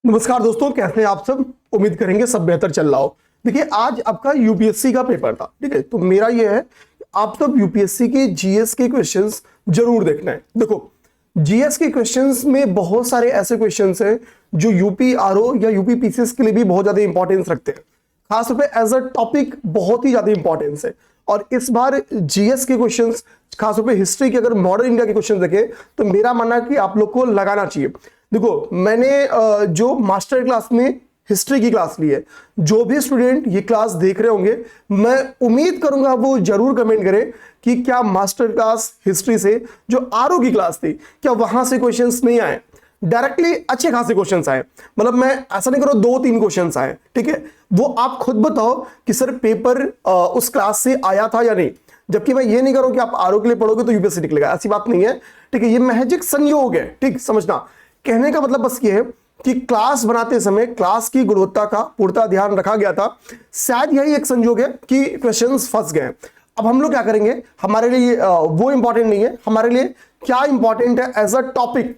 नमस्कार दोस्तों, कैसे हैं आप सब। उम्मीद करेंगे सब बेहतर चल रहा हो। देखिए, आज आपका यूपीएससी का पेपर था, ठीक है। तो मेरा ये है कि आप सब यूपीएससी के जीएस के क्वेश्चंस जरूर देखना है। देखो, जीएस के क्वेश्चंस में बहुत सारे ऐसे क्वेश्चंस हैं जो यूपी आरओ या यूपी पीसीएस के लिए भी बहुत ज्यादा इंपॉर्टेंस रखते हैं। खासतौर पे एज अ टॉपिक बहुत ही ज्यादा इंपॉर्टेंस है। और इस बार जीएस के क्वेश्चंस, खासतौर पे हिस्ट्री के, अगर मॉडर्न इंडिया के क्वेश्चन देखें तो मेरा मानना है कि आप लोग को लगाना चाहिए। देखो, मैंने जो मास्टर क्लास में हिस्ट्री की क्लास ली है, जो भी स्टूडेंट ये क्लास देख रहे होंगे, मैं उम्मीद करूंगा वो जरूर कमेंट करें कि क्या मास्टर क्लास हिस्ट्री से जो आरओ की क्लास थी, क्या वहां से क्वेश्चंस नहीं आए। डायरेक्टली अच्छे खासे क्वेश्चंस आए, मतलब मैं ऐसा नहीं करो 2-3 क्वेश्चंस आए, ठीक है। वो आप खुद बताओ कि सर पेपर उस क्लास से आया था या नहीं। जबकि मैं ये नहीं करूं कि आप आरओ के लिए पढ़ोगे तो यूपीएससी निकलेगा, ऐसी बात नहीं है, ठीक है। ये महज एक संयोग है, ठीक समझना। कहने का मतलब बस ये है कि क्लास बनाते समय क्लास की गुणवत्ता का पूर्णतः ध्यान रखा गया था। शायद यही एक संयोग है कि क्वेश्चंस फंस गए। अब हम लोग क्या करेंगे, हमारे लिए वो इंपॉर्टेंट नहीं है, हमारे लिए क्या इंपॉर्टेंट है एज अ टॉपिक,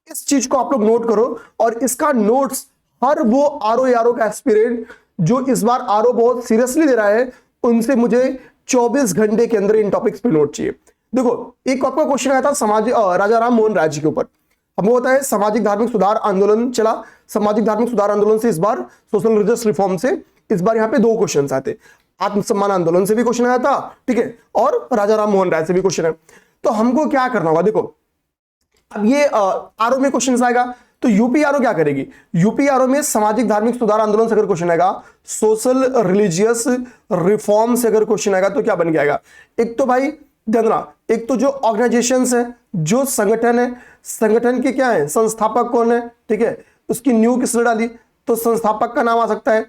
इस चीज को आप लोग नोट करो। और इसका नोट्स हर वो आरओ का एस्पिरेंट जो इस बार आरओ बहुत सीरियसली ले रहा है, उनसे मुझे 24 घंटे के अंदर इन टॉपिक्स पे नोट चाहिए। देखो, एक आपका क्वेश्चन आया था राजा राम मोहन राय जी के ऊपर। हमको होता है सामाजिक धार्मिक सुधार आंदोलन चला, सामाजिक धार्मिक सुधार आंदोलन से इस बार सोशल रिलीजियस रिफॉर्म से इस बार यहां पे 2 क्वेश्चन आए थे। आत्मसम्मान आंदोलन से भी क्वेश्चन आया था, ठीक है, और राजा राम मोहन राय से भी क्वेश्चन है। तो हमको क्या करना होगा, देखो अब ये आरओ में क्वेश्चन आएगा तो यूपी आरओ क्या करेगी। यूपी आरओ में सामाजिक धार्मिक सुधार आंदोलन से अगर क्वेश्चन आएगा, सोशल रिलीजियस रिफॉर्म से अगर क्वेश्चन आएगा तो क्या बन जाएगा। एक तो भाई ध्यान, एक तो जो ऑर्गेनाइजेशंस है, जो संगठन है, संगठन के क्या है, संस्थापक कौन है, ठीक है, उसकी न्यू किसने डाली, तो संस्थापक का नाम आ सकता है,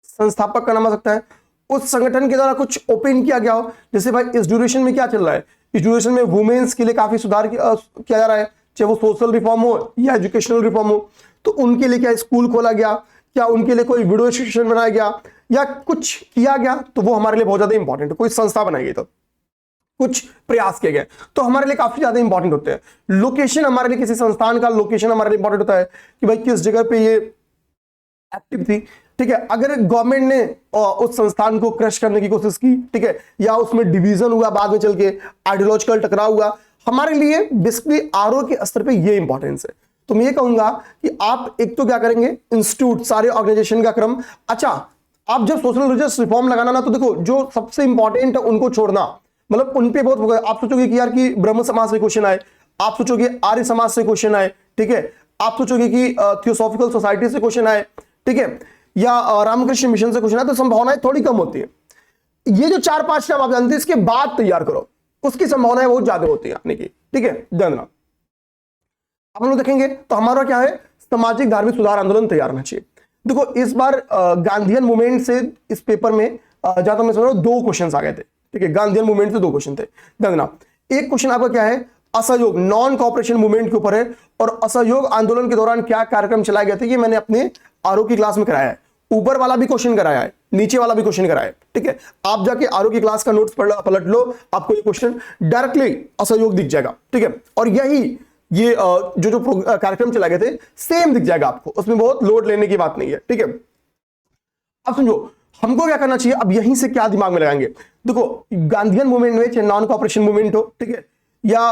संस्थापक का नाम आ सकता है। उस संगठन के द्वारा कुछ ओपन किया गया हो, जैसे भाई इस ड्यूरेशन में क्या चल रहा है, इस ड्यूरेशन में वुमेन्स के लिए काफी सुधार किया जा रहा है, चाहे वो सोशल रिफॉर्म हो या एजुकेशनल रिफॉर्म हो। तो उनके लिए क्या स्कूल खोला गया, क्या उनके लिए कोई वीडियो एजुकेशन बनाया गया या कुछ किया गया, तो वो हमारे लिए बहुत ज्यादा इंपॉर्टेंट है। कोई संस्था बनाई गई तो कुछ प्रयास किए गए तो हमारे लिए काफी ज्यादा इंपॉर्टेंट होते हैं। लोकेशन हमारे लिए, किसी संस्थान का लोकेशन हमारे लिए इंपॉर्टेंट होता है कि भाई किस जगह पे ये एक्टिव थी, ठीक है। अगर गवर्नमेंट ने उस संस्थान को क्रश करने की कोशिश की, ठीक है, या उसमें डिवीजन हुआ, बाद में चल के आइडियोलॉजिकल टकराव हुआ, हमारे लिए बेसिकली आरओ के स्तर पे ये इंपॉर्टेंस है। तो मैं ये कहूंगा कि आप एक तो क्या करेंगे, इंस्टीट्यूट, सारे ऑर्गेनाइजेशन का क्रम। अच्छा, आप जब सोशल रिलीजियस रिफॉर्म लगाना ना, तो देखो जो सबसे इंपॉर्टेंट है उनको छोड़ना, मतलब उन पे बहुत। आप सोचोगे कि यार कि ब्रह्म समाज से क्वेश्चन आए, आप सोचोगे आर्य समाज से क्वेश्चन आए, ठीक है, आप सोचोगे कि थियोसॉफिकल सोसाइटी से क्वेश्चन आए, ठीक है, या रामकृष्ण मिशन से क्वेश्चन आए, तो संभावनाएं थोड़ी कम होती है। ये जो 4-5 नाम आप जानते हैं, इसके बाद तैयार करो, उसकी संभावनाएं बहुत ज्यादा होती है आने की, ठीक है, ध्यान रखना। अब हम लोग देखेंगे तो हमारा क्या है, सामाजिक धार्मिक सुधार आंदोलन तैयार होना चाहिए। देखो, इस बार गांधीयन मूवमेंट से इस पेपर में जहां तक मैं समझ रहा हूं 2 क्वेश्चन आ गए थे, ठीक है। गांधीयन मूवमेंट से 2 क्वेश्चन थे, ध्यान देना। एक क्वेश्चन आपका क्या है, असहयोग नॉन कॉपरेशन मूवमेंट के ऊपर है, और असहयोग आंदोलन के दौरान क्या कार्यक्रम चलाए गए थे, ये मैंने अपने आरओ की क्लास में कराया है। ऊपर वाला भी क्वेश्चन कराया है, नीचे वाला भी क्वेश्चन कराया है, ठीक है। आप जाके आरओ की क्लास का नोट्स पलट लो, आपको ये क्वेश्चन डायरेक्टली असहयोग दिख जाएगा, ठीक है। और यही ये जो कार्यक्रम चलाए गए थे सेम दिख जाएगा आपको, उसमें बहुत लोड लेने की बात नहीं है, ठीक है। अब समझो हमको क्या करना चाहिए, अब यहीं से क्या दिमाग में लगाएंगे। देखो, गांधीयन मूवमेंट में चाहे नॉन कॉपरेशन मूवमेंट हो, ठीक है, या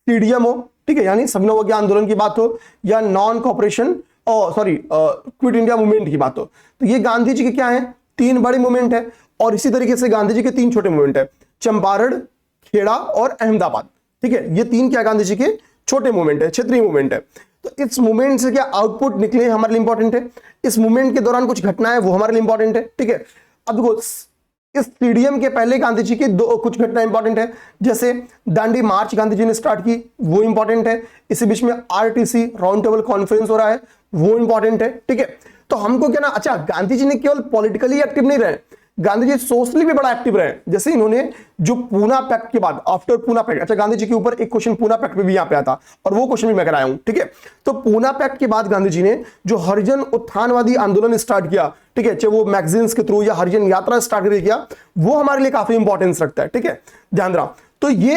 सीडीएम हो, ठीक है, यानी सबनव आंदोलन की बात हो, या non cooperation quit India movement की बात हो, तो ये गांधी जी के क्या है, 3 बड़े मूवमेंट है। और इसी तरीके से गांधी जी के 3 छोटे मूवमेंट है, चंपारण, खेड़ा और अहमदाबाद, ठीक है। ये 3 क्या गांधी जी के छोटे मूवमेंट है, क्षेत्रीय मूवमेंट है। तो इस मूवमेंट से क्या आउटपुट निकले हमारे लिए इंपॉर्टेंट है, इस मूवमेंट के दौरान कुछ घटनाएं वो हमारे लिए इंपॉर्टेंट है, ठीक है। अब देखो, इस सीडीएम के पहले गांधी जी की कुछ घटना इंपॉर्टेंट है, जैसे दांडी मार्च गांधी जी ने स्टार्ट की, वो इंपॉर्टेंट है। इसी बीच में आरटीसी राउंड टेबल कॉन्फ्रेंस हो रहा है, वो इंपॉर्टेंट है, ठीक है। तो हमको क्या ना, अच्छा गांधी जी ने केवल पॉलिटिकली एक्टिव नहीं रहे, गांधी जी सोशली भी बड़ा एक्टिव रहे। जैसे इन्होंने जो पूना पैक्ट के बाद, आफ्टर पूना पैक्ट, अच्छा गांधी जी के ऊपर एक क्वेश्चन पूना पैक्ट पे भी यहां पे आता, और वो क्वेश्चन भी मैं कराया हूं, ठीक है। तो पूना पैक्ट के बाद गांधी जी ने जो हरिजन उत्थानवादी आंदोलन स्टार्ट किया, ठीक है, चाहे वो मैगजीन्स के थ्रू या हरिजन यात्रा स्टार्ट किया, वो हमारे लिए काफी इंपॉर्टेंस रखता है, ठीक है, ध्यान रहा। तो ये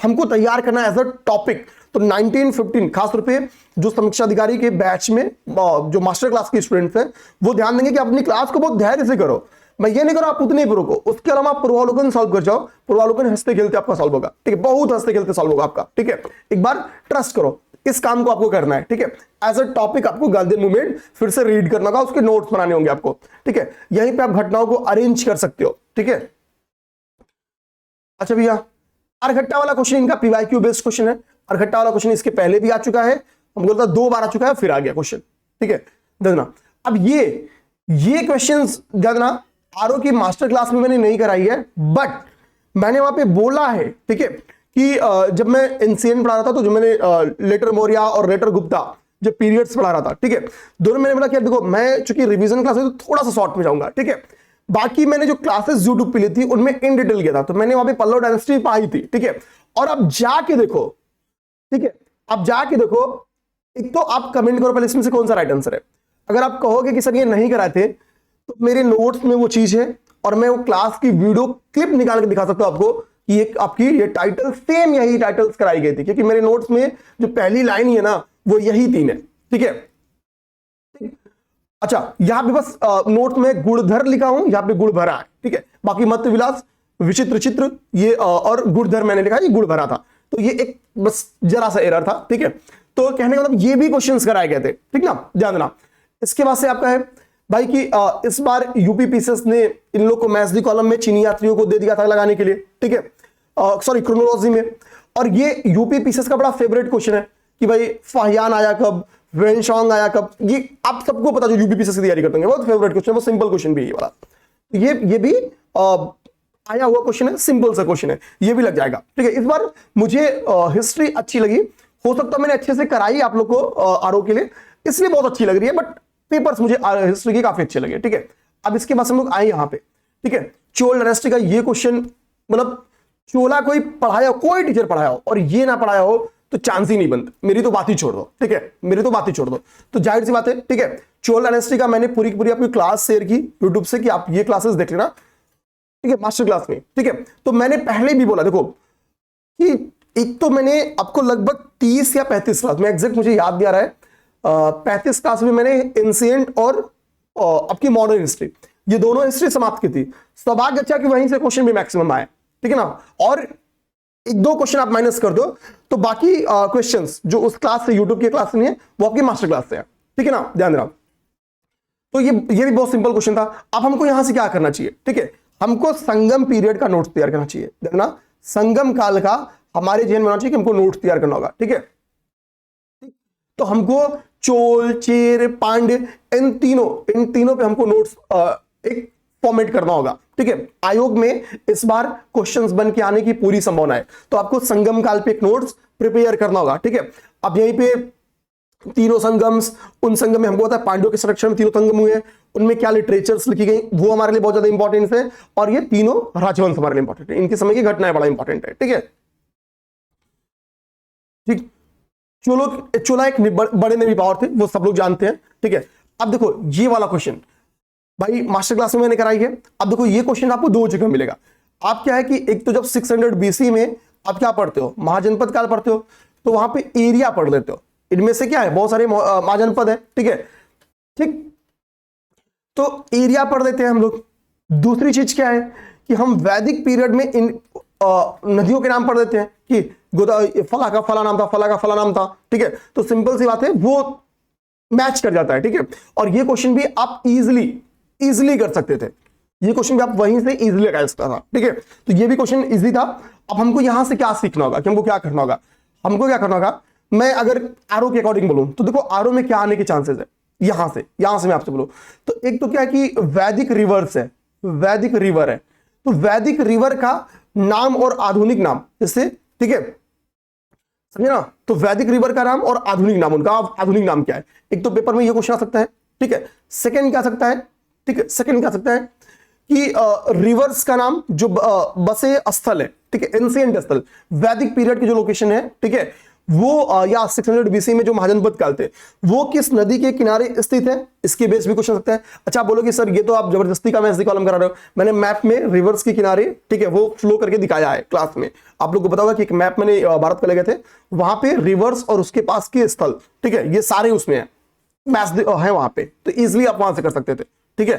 हमको तैयार करना एज अ टॉपिक। तो 1915 खासतौर पे जो समीक्षा अधिकारी के बैच में जो मास्टर क्लास के स्टूडेंट्स हैं वो ध्यान देंगे कि अपनी क्लास को बहुत धैर्य से करो। मैं ये नहीं करो आप उतने ही रुको, उसके अलावा आप पूर्वावलोकन सॉल्व कर जाओ, पूर्वावलोकन हंसते खेलते आपका सॉल्व होगा, ठीक है, बहुत हंसते खेलते सॉल्व होगा आपका, ठीक है। एक बार ट्रस्ट करो, इस काम को आपको करना है, ठीक है। एज अ टॉपिक आपको गार्जियन मूवमेंट फिर से रीड करना होगा, उसके नोट्स बनाने होंगे आपको, ठीक है। यहीं पे आप घटनाओं को अरेंज कर सकते हो, ठीक है। अच्छा भैया, अरघट्टा वाला क्वेश्चन इनका पीवाईक्यू बेस्ड क्वेश्चन है। अरघट्टा वाला क्वेश्चन इसके पहले भी आ चुका है, हम बोलता 2 बार आ चुका है, फिर आ गया क्वेश्चन, ठीक है। देखना अब ये क्वेश्चंस देखना आरओ की मास्टर क्लास में मैंने नहीं कराई है, बट मैंने वहां पे बोला है, ठीक है, कि जब मैं एनसीएन पढ़ा रहा था तो जो मैंने लेटर मौर्य और लेटर गुप्ता जब पीरियड्स पढ़ा रहा था, ठीक है, दोनों मैंने बोला कि देखो मैं चूंकि रिवीजन क्लास है तो थोड़ा सा शॉर्ट में जाऊंगा, ठीक है। बाकी मैंने जो क्लासेस यूट्यूब पे ली थी उनमें इन डिटेल किया था, तो मैंने वहां पे पल्लव डायनेस्टी पाई थी, ठीक है। और अब जाके देखो, ठीक है, अब जाके देखो, एक तो आप कमेंट करो पहले इसमें से कौन सा राइट आंसर है। अगर आप कहोगे कि सर ये नहीं कराए थे तो मेरे नोट्स में वो चीज है और मैं वो क्लास की वीडियो क्लिप निकाल के दिखा सकता हूं आपको कि ये आपकी ये टाइटल सेम यही टाइटल्स कराई गई थी, क्योंकि मेरे नोट्स में जो पहली लाइन है ना वो यही 3 है, ठीक है। अच्छा, यहां पे बस नोट में गुणधर लिखा हूं, यहां पे गुण भरा है, ठीक है। बाकी मत विलास विचित्र चित्र ये और गुणधर मैंने लिखा, ये गुण भरा था, तो ये एक बस जरा सा एरर था, ठीक है। तो कहने का मतलब ये भी क्वेश्चंस कराए गए थे, ठीक ना, ध्यान देना। इसके बाद से आपका है भाई कि इस बार यूपी पीसीएस ने इन लोग को मैथ्स दी कॉलम में चीनी यात्रियों को दे दिया था लगाने के लिए, ठीक है, सॉरी क्रोनोलॉजी में। और ये यूपी पीसीएस का बड़ा फेवरेट क्वेश्चन है कि भाई फाहियान आया कब, वेनशोंग आया कब, ये आप सबको पता जो यूपी पीसीएस की तैयारी करते हैं, बहुत फेवरेट क्वेश्चन है, बहुत सिंपल क्वेश्चन भी है ये वाला। ये भी आया हुआ क्वेश्चन है, सिंपल सा क्वेश्चन है, ये भी लग जाएगा, ठीक है। इस बार मुझे हिस्ट्री अच्छी लगी, हो सकता है मैंने अच्छे से कराई आप लोग को आरओ के लिए, इसलिए बहुत अच्छी लग रही है, बट पेपर्स मुझे हिस्ट्री के काफी अच्छे लगे, ठीक है। अब इसके बाद हम लोग आए यहां पे, ठीक है, चोल डायनेस्टी का ये क्वेश्चन, मतलब चोला कोई पढ़ाया, कोई टीचर पढ़ाया हो और ये ना पढ़ाया हो तो चांस ही नहीं बनता, मेरी तो बात ही छोड़ दो, ठीक है, मेरी तो बात ही छोड़ दो। तो जाहिर सी बात है, ठीक है, चोल डायनेस्टी का मैंने पूरी की पूरी आपकी क्लास शेयर की यूट्यूब से कि आप ये क्लासेस देख लेना, ठीक है, मास्टर क्लास में, ठीक है। तो मैंने पहले भी बोला देखो कि एक तो मैंने आपको लगभग 30 या 35 क्लास में, एग्जैक्ट मुझे याद नहीं आ रहा है, 35 क्लास में मैंने एंशिएंट और आपकी मॉडर्न हिस्ट्री, ये दोनों हिस्ट्री समाप्त की थी। सौभाग्य अच्छा कि वहीं से क्वेश्चन भी मैक्सिमम आए, ठीक है ना, और 1-2 क्वेश्चन आप माइनस कर दो तो बाकी क्वेश्चंस जो उस क्लास से यूट्यूब की क्लास से नहीं है वो आपकी मास्टर क्लास से है, ठीक है ना, ध्यान देना। तो ये भी बहुत सिंपल क्वेश्चन था। अब हमको यहां से क्या करना चाहिए, ठीक है, हमको संगम पीरियड का नोट्स तैयार करना चाहिए, देखना संगम काल का हमारे जेहन में होना चाहिए कि हमको नोट्स तैयार करना होगा, ठीक है। तो हमको चोल, चेर, पांड्य इन तीनों पे हमको नोट्स एक फॉर्मेट करना होगा, ठीक है। आयोग में इस बार क्वेश्चंस बन के आने की पूरी संभावना है, तो आपको संगम काल पे एक नोट्स प्रिपेयर करना होगा, ठीक है। अब यहीं पे तीनों संगम्स, उन संगम में हमको पता है पांड्यों के संरक्षण में तीनों संगम हुए, उनमें क्या लिटरेचर्स लिखी गई वो हमारे लिए बहुत ज्यादा इंपॉर्टेंट है, और ये तीनों राजवंश हमारे लिए इंपॉर्टेंट है, इनके समय की घटनाएं बड़ा इंपॉर्टेंट है, ठीक है, ठीक। चोला एक बड़े नेवी पावर थे, वो सब लोग जानते हैं, ठीक है। अब देखो ये वाला क्वेश्चन भाई मास्टर क्लास में मैंने कराई है। अब देखो ये क्वेश्चन आपको 2 जगह मिलेगा। आप क्या है कि एक तो जब 600 बीसी में आप क्या पढ़ते हो, महाजनपद काल पढ़ते हो, तो वहां पे एरिया पढ़ लेते हो, इनमें से क्या है बहुत सारे महाजनपद है, ठीक है, ठीक, तो एरिया पढ़ लेते हैं हम लोग। दूसरी चीज क्या है कि हम वैदिक पीरियड में इन नदियों के नाम पढ़ लेते हैं कि फला का फला नाम था, फला का फला नाम था, ठीक है। तो सिंपल सी बात है वो मैच कर जाता है, ठीक है। और ये क्वेश्चन भी आप इजीली कर सकते थे, ये क्वेश्चन भी आप वहीं से इजीली कर सकता था, ठीक है। तो ये भी क्वेश्चन इजी था। अब हमको यहां से क्या सीखना होगा कि हमको क्या करना होगा, मैं अगर आरओ के अकॉर्डिंग बोलूं तो देखो आरओ में क्या आने के चांसेस है, यहां से मैं आपसे बोलूं तो एक तो क्या है कि वैदिक रिवर्स है, वैदिक रिवर है, तो वैदिक रिवर का नाम और आधुनिक नाम जैसे, ठीक है, समझे ना। तो वैदिक रिवर का नाम और आधुनिक नाम, उनका आधुनिक नाम क्या है, एक तो पेपर में ये क्वेश्चन आ सकता है, ठीक है। सेकंड क्या सकता है, ठीक है, सेकंड क्या सकता है कि रिवर्स का नाम जो बसे स्थल है, ठीक है, एंशिएंट स्थल, वैदिक पीरियड की जो लोकेशन है, ठीक है, वो या 600 BC में जो महाजनपद कहते हैं वो किस नदी के किनारे स्थित है, इसके बेस भी क्वेश्चन सकता है। अच्छा बोलोगे सर ये तो आप जबरदस्ती का मैथ कॉलम करा रहे हो, मैंने मैप में रिवर्स के किनारे, ठीक है, वो फ्लो करके दिखाया है क्लास में। आप लोग को पता होगा कि एक मैप मैंने भारत का ले गए थे, वहां पे रिवर्स और उसके पास के स्थल, ठीक है, ये सारे उसमें है, मैथ है वहां पे, तो इजिली आप वहां से कर सकते थे, ठीक है।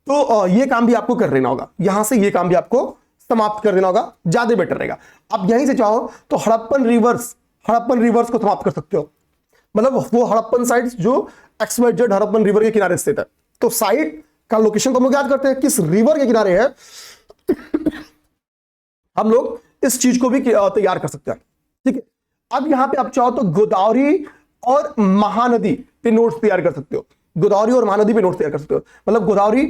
तो ये काम भी आपको कर लेना होगा, यहां से ये काम भी आपको समाप्त कर देना होगा, ज्यादा बेटर रहेगा। आप यहीं से चाहो तो हड़प्पन रिवर्स को समाप्त कर सकते हो, मतलब वो हड़प्पन साइट जो XYZ हड़प्पन रिवर के किनारे स्थित है, तो साइट का लोकेशन तो हम लोग याद करते हैं किस रिवर के किनारे है हम लोग इस चीज को भी तैयार कर सकते हैं, ठीक है। अब यहां पे आप चाहो तो गोदावरी और महानदी पे नोट्स तैयार कर सकते हो, गोदावरी और महानदी पे नोट्स तैयार कर सकते हो। मतलब गोदावरी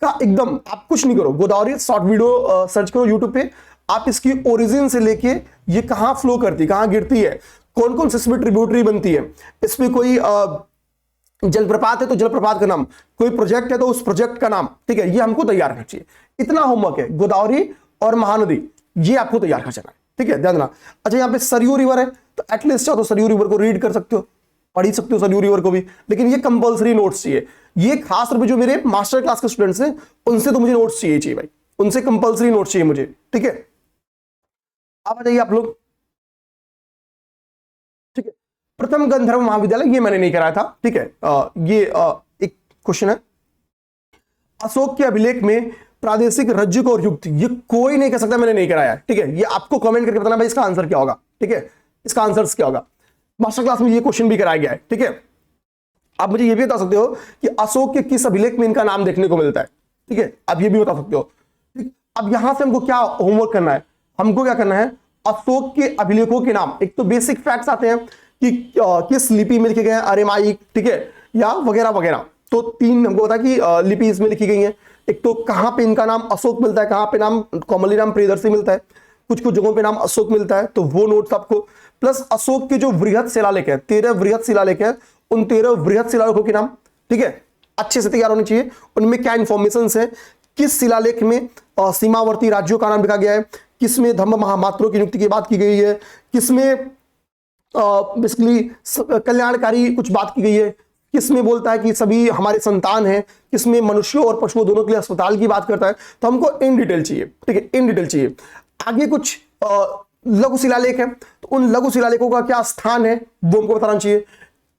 का एकदम आप कुछ नहीं करो, गोदावरी शॉर्ट वीडियो सर्च करो यूट्यूब पे, आप इसकी ओरिजिन से लेके ये कहां फ्लो करती है, कहां गिरती है, कौन कौन से इसमें ट्रिब्यूटरी बनती है, इसमें कोई जलप्रपात है तो जलप्रपात का नाम, कोई प्रोजेक्ट है तो उस प्रोजेक्ट का नाम, ठीक है, ये हमको तैयार करना चाहिए। इतना होमवर्क है, गोदावरी और महानदी ये आपको तैयार कर जाना है, ठीक है, ध्यान देना। अच्छा यहाँ पे सरयू रिवर है, तो एटलीस्ट चाहो तो सरयू रिवर को रीड कर सकते हो, पढ़ ही सकते हो सरयू रिवर को भी, लेकिन ये कंपलसरी नोट्स चाहिए। ये खास तौर पे जो मेरे मास्टर क्लास के स्टूडेंट्स हैं उनसे तो मुझे नोट्स चाहिए भाई, उनसे कंपलसरी नोट्स चाहिए मुझे, ठीक है। अब आ जाइए आप लोग, ठीक है। प्रथम गंधर्व महाविद्यालय ये मैंने नहीं कराया था, ठीक है। ये एक क्वेश्चन है, अशोक के अभिलेख में प्रादेशिक रज्जुक और युक्त, ये कोई नहीं कह सकता मैंने नहीं कराया, ठीक है। ये आपको कमेंट करके बताना भाई इसका आंसर क्या होगा, ठीक है, इसका आंसर क्या होगा। मास्टर क्लास में ये क्वेश्चन भी कराया गया है, ठीक है। आप मुझे ये भी बता सकते हो कि अशोक के किस अभिलेख में इनका नाम देखने को मिलता है, ठीक है, आप ये भी बता सकते हो, ठीक। अब यहां से हमको क्या होमवर्क करना है, हमको क्या करना है, अशोक के अभिलेखों के नाम, एक तो बेसिक फैक्ट्स आते हैं कि किस लिपि में लिखे गए हैं, अरेमाइक, ठीक है, या वगैरह वगैरह। तो 3 हमको पता कि लिपि इसमें लिखी गई है, एक तो कहां पे इनका नाम अशोक मिलता है, कहां पे नाम कॉमनली नाम प्रियदर्शी मिलता है, कुछ कुछ जगहों पे नाम अशोक मिलता है, तो वो नोट्स आपको, प्लस अशोक के जो वृहत शिलालेख है, 13 वृहत शिलालेख है, उन 13 वृहत शिलालेखों के नाम, ठीक है, अच्छे से तैयार होने चाहिए। उनमें क्या इंफॉर्मेशन है, किस शिलालेख में सीमावर्ती राज्यों का नाम लिखा गया है, किसमें धम्म महामात्रों की नियुक्ति की बात की गई है, किसमें बेसिकली कल्याणकारी कुछ बात की गई है, किसमें बोलता है कि सभी हमारे संतान हैं, किसमें मनुष्यों और पशुओं दोनों के लिए अस्पताल की बात करता है। तो हमको इन डिटेल चाहिए, ठीक है, इन डिटेल चाहिए। आगे कुछ लघु शिलालेख है, तो उन लघु शिलालेखों का क्या स्थान है वो हमको बताना चाहिए।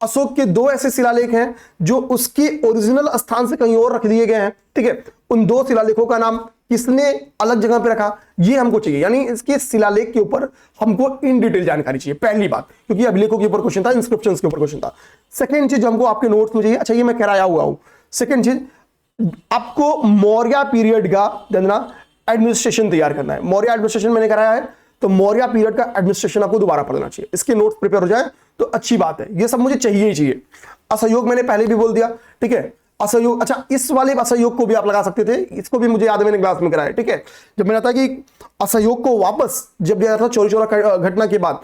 अशोक के 2 ऐसे शिलालेख हैं जो उसके ओरिजिनल स्थान से कहीं और रख दिए गए हैं, ठीक है, उन 2 शिलालेखों का नाम किसने अलग जगह पे रखा ये हमको चाहिए, यानी इसके शिलालेख के ऊपर हमको इन डिटेल जानकारी चाहिए, पहली बात, क्योंकि अभिलेखों के ऊपर क्वेश्चन था, इंस्क्रिप्शंस के ऊपर क्वेश्चन था। सेकंड चीज हमको आपके नोट्स में चाहिए, अच्छा ये मैं कराया हुआ हूं। सेकंड चीज आपको मौर्य पीरियड का जानना, एडमिनिस्ट्रेशन तैयार करना है। मौर्य एडमिनिस्ट्रेशन मैंने कराया है, तो मौर्य पीरियड का एडमिनिस्ट्रेशन आपको दोबारा पढ़ना चाहिए, इसके नोट्स प्रिपेयर हो जाए तो अच्छी बात है, ये सब मुझे चाहिए ही चाहिए। असहयोग मैंने पहले भी बोल दिया, ठीक है, असहयोग। अच्छा इस वाले असहयोग को भी आप लगा सकते थे, इसको भी मुझे याद है मैंने क्लास में कराया, ठीक है। जब मैंने था कि असहयोग को वापस जब दिया था चौरी चौरा घटना के बाद,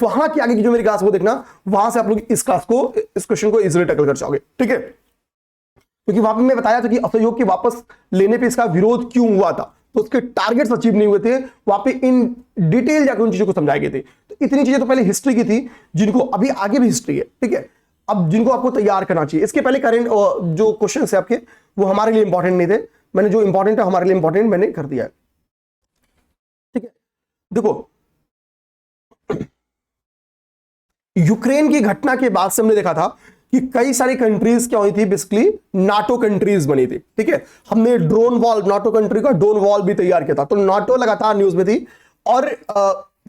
वहां की आगे की जो मेरी क्लास वो देखना, वहां से आप लोग इस क्लास को, इस क्वेश्चन को इजीली टैकल कर जाओगे, ठीक है। क्योंकि वहां पे मैं बताया था कि असहयोग के वापस लेने पे इसका विरोध क्यों हुआ था, तो उसके टारगेट्स अचीव नहीं हुए थे, वहां पे इन डिटेल जाकर उन चीजों को समझाए गए थे। तो इतनी चीजें तो पहले हिस्ट्री की थी, जिनको अभी आगे भी हिस्ट्री है, ठीक है, अब जिनको आपको तैयार करना चाहिए। इसके पहले करेंट जो क्वेश्चन है आपके वो हमारे लिए इंपॉर्टेंट नहीं थे, मैंने जो इंपॉर्टेंट है हमारे लिए इंपॉर्टेंट मैंने कर दिया है, ठीक है। देखो यूक्रेन की घटना के बाद से हमने देखा था कि कई सारी कंट्रीज क्या हुई थी, बेसिकली नाटो कंट्रीज बनी थी, ठीक है। हमने ड्रोन वॉल, नाटो कंट्री का ड्रोन वॉल भी तैयार किया था, तो नाटो लगातार न्यूज में थी। और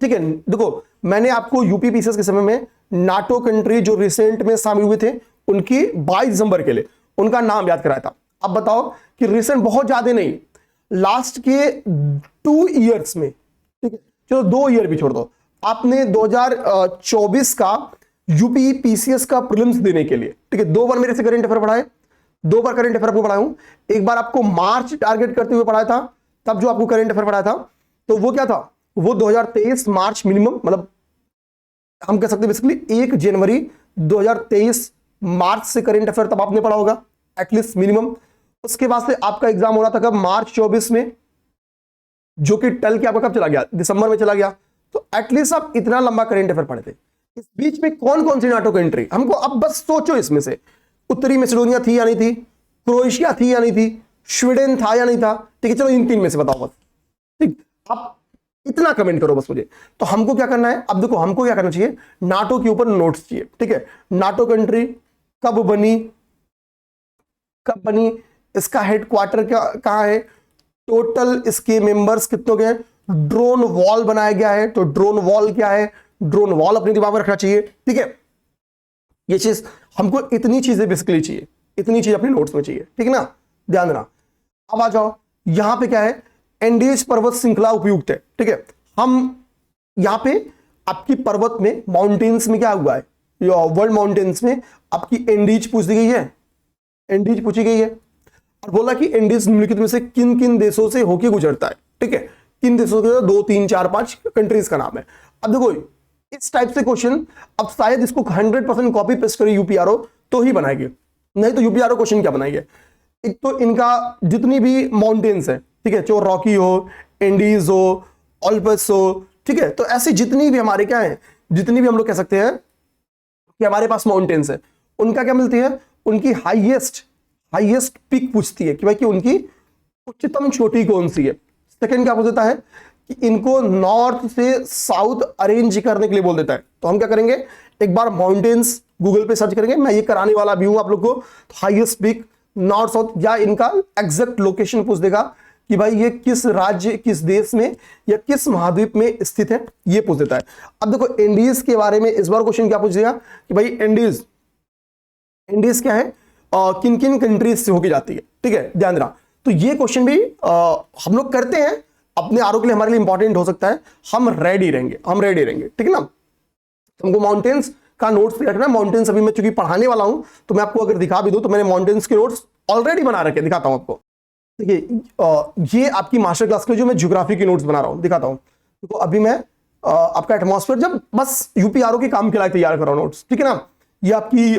ठीक है, देखो मैंने आपको यूपी पीसीएस के समय में नाटो कंट्री जो रिसेंट में शामिल हुए थे उनकी 22 दिसंबर के लिए उनका नाम याद कराया था। अब बताओ कि रिसेंट बहुत ज्यादा नहीं, लास्ट के 2 ईयर्स में, ठीक है, चलो 2 ईयर भी छोड़ दो, आपने 2024 का यूपी पीसीएस का प्रीलिम्स देने के लिए, ठीक है, 2 बार मेरे से करंट अफेयर पढ़ाए, 2 बार करंट अफेयर आपको पढ़ाया हूं। एक बार आपको मार्च टारगेट करते हुए पढ़ाया था, तब जो आपको करंट अफेयर पढ़ाया था तो वो क्या था, वो 2023 मार्च मिनिमम, मतलब हम कह सकते हैं बेसिकली 1 जनवरी 2023 मार्च से करंट अफेयर तब आपने पढ़ा होगा एटलीस्ट मिनिमम। उसके बाद से आपका एग्जाम हो रहा था कब, मार्च 24 में, जो कि टल के आपका कब चला गया, दिसंबर में चला गया। तो एटलीस्ट आप इतना लंबा करंट अफेयर पढ़े थे, इस बीच में कौन कौन सी नाटो कंट्री, हमको अब बस सोचो इसमें से, उत्तरी मैसेडोनिया थी या नहीं थी, क्रोएशिया थी या नहीं थी, स्वीडन था या नहीं था, ठीक है, चलो इन तीन में से बताओ बस, ठीक, आप इतना कमेंट करो बस मुझे। तो हमको क्या करना है, अब देखो हमको क्या करना चाहिए, नाटो के ऊपर नोट्स चाहिए, ठीक है, नाटो कंट्री कब बनी, कब बनी, इसका हेडक्वार्टर कहां है, टोटल इसके मेंबर्स कितने गए, ड्रोन वॉल बनाया गया है, तो ड्रोन वॉल क्या है, ड्रोन वॉल अपने दिमाग में रखना चाहिए, ठीक है, ये चीज हमको इतनी चीजें बेसिकली चाहिए, इतनी चीज अपने नोट्स में चाहिए, ठीक है ना, ध्यान देना। अब आ जाओ, यहां पे क्या है, एंडीज पर्वत श्रृंखला उपयुक्त है, ठीक है, हम यहां पे आपकी पर्वत में माउंटेन्स में क्या हुआ है, वर्ल्ड माउंटेन्स में आपकी एंडीज पूछ दी गई है, एंडीज पूछी गई है, और बोला कि एंडीज निम्नलिखित में से किन किन देशों से होके गुजरता है, ठीक है, किन देशों के, 2 3 4 5 कंट्रीज का नाम है। अब देखो इस टाइप से क्वेश्चन अब शायद इसको 100% कॉपी पेस्ट करें यूपीआरओ तो ही बनाएंगे, नहीं तो यूपीआरओ क्वेश्चन क्या बनाएंगे, एक तो इनका जितनी भी माउंटेन्स है, ठीक है, जो रॉकी हो, एंडीज हो, ऑल्पस हो, ठीक है, तो ऐसी जितनी भी हमारे क्या है, जितनी भी हम लोग कह सकते हैं कि हमारे पास माउंटेन्स है, उनका क्या मिलती है, उनकी हाईएस्ट पीक पूछती है कि भाई कि उनकी उच्चतम चोटी कौन सी है। सेकंड क्या पूछ देता है कि इनको नॉर्थ से साउथ अरेंज करने के लिए बोल देता है, तो हम क्या करेंगे, एक बार माउंटेन्स गूगल पे सर्च करेंगे, मैं ये कराने वाला भी हूं आप लोग को, हाईएस्ट पीक नॉर्थ साउथ, या इनका एग्जैक्ट लोकेशन पूछ देगा कि भाई ये किस राज्य, किस देश में या किस महाद्वीप में स्थित है, ये पूछ देता है। अब देखो एंडीज के बारे में इस बार क्वेश्चन क्या पूछ देगा कि भाई एंडीज क्या है, किन किन कंट्रीज से होके जाती है, ठीक है, ध्यान देना। तो ये क्वेश्चन भी हम लोग करते हैं अपने आरोग्य के लिए, हमारे लिए इंपॉर्टेंट हो सकता है, हम रेडी रहेंगे, ठीक है ना। हमको माउंटेन्स का नोट्स रखना, माउंटेन्स अभी मैं चूंकि पढ़ाने वाला हूं, तो मैं आपको अगर दिखा भी दूं तो मैंने माउंटेन्स के नोट्स ऑलरेडी बना रखे, दिखाता हूं आपको, देखिए ये आपकी मास्टर क्लास के जो मैं ज्योग्राफी के नोट्स बना रहा हूं, दिखाता हूं। देखो अभी मैं आपका एटमॉस्फेयर जब बस यूपीआरओ के काम के लिए तैयार कर रहा हूं नोट्स, ठीक है ना। ये आपकी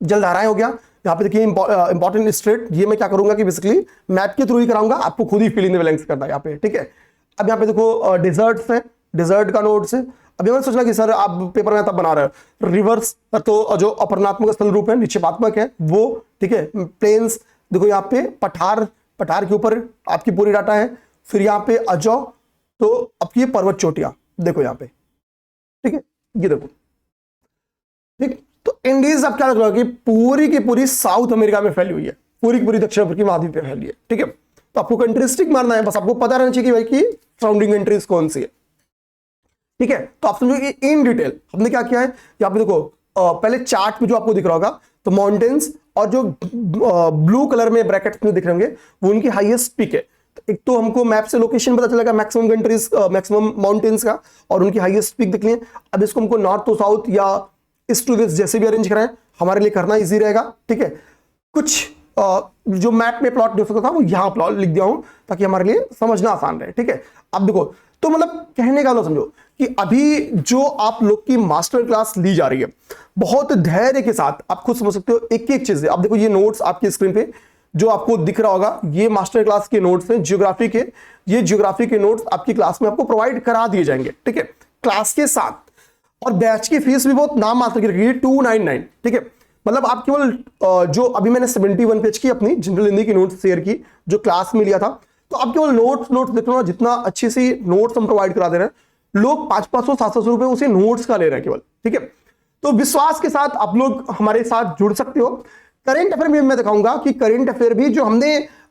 जलधाराएं हो गया, यहाँ पे देखिए इंपॉर्टेंट स्टेट, ये मैं क्या करूंगा कि बेसिकली मैप के थ्रू ही कराऊंगा, आपको खुद ही फिल इन द ब्लैंक्स करना है यहाँ पे, ठीक है। अब यहाँ पे देखो डेजर्ट्स है, डेजर्ट का नोट्स है। अभी मैंने सोचा कि सर आप पेपर में तब बना रहे हो, रिवर्स तो जो अपरणात्मक स्थल रूप है, निक्षेपात्मक है वो, ठीक है। प्लेन्स देखो यहाँ पे पठार के ऊपर आपकी पूरी डाटा है, फिर यहाँ पे आ जाओ तो आपकी पर्वत चोटियां देखो यहाँ पे, ठीक है, ये देखो, ठीक। तो इंडीज अब क्या लग रहा है कि पूरी की पूरी साउथ अमेरिका में फैली हुई है, पूरी की पूरी दक्षिण अफ्रीकी महाद्वीप पे फैली है, ठीक है। तो आपको कंट्रीस्टिक मारना है, बस आपको पता रहना चाहिए कि भाई की सराउंडिंग कंट्रीज कौन सी है, ठीक है। तो आप समझो कि इन डिटेल हमने क्या किया है, यहाँ पे देखो पहले चार्ट में जो आपको दिख रहा होगा, तो माउंटेन्स और जो ब्लू कलर में ब्रैकेट में दिख रहे होंगे वो उनकी हाईएस्ट पीक है। तो एक तो हमको मैप से लोकेशन पता चलेगा मैक्सिमम कंट्रीज, मैक्सिमम माउंटेन्स का, और उनकी हाईएस्ट पीक दिख ली है। अब इसको हमको नॉर्थ टू साउथ या ईस्ट टू वेस्ट जैसे भी अरेंज कराएं, हमारे लिए करना इजी रहेगा, ठीक है। कुछ जो मैप में प्लॉट नहीं हो सकता था वो यहां प्लॉट लिख दिया हूं ताकि हमारे लिए समझना आसान रहे, ठीक है। अब देखो तो मतलब कहने का समझो कि अभी जो आप लोग की मास्टर क्लास ली जा रही है, बहुत धैर्य के साथ आप खुद समझ सकते हो एक एक चीज है। अब देखो ये नोट्स आपकी स्क्रीन पे जो आपको दिख रहा होगा, ये मास्टर क्लास के नोट्स हैं ज्योग्राफी के। ये ज्योग्राफी के नोट्स आपकी क्लास में आपको प्रोवाइड करा दिए जाएंगे, ठीक है, क्लास के साथ। और बैच की फीस भी बहुत नाम मात्र की रखी है, 299, ठीक है। मतलब आप केवल जो अभी मैंने 71 पेज की अपनी जनरल हिंदी की नोट्स शेयर की जो क्लास में लिया था, तो आप केवल नोट्स देख लो, जितना अच्छी सी नोट्स हम प्रोवाइड करा दे रहे हैं, लोग 500 700 रुपए उसे नोट्स का ले रहे हैं केवल, ठीक है। तो विश्वास के साथ आप लोग हमारे साथ जुड़ सकते हो। करेंट अफेयर में मैं दिखाऊंगा कि करेंट अफेयर भी जो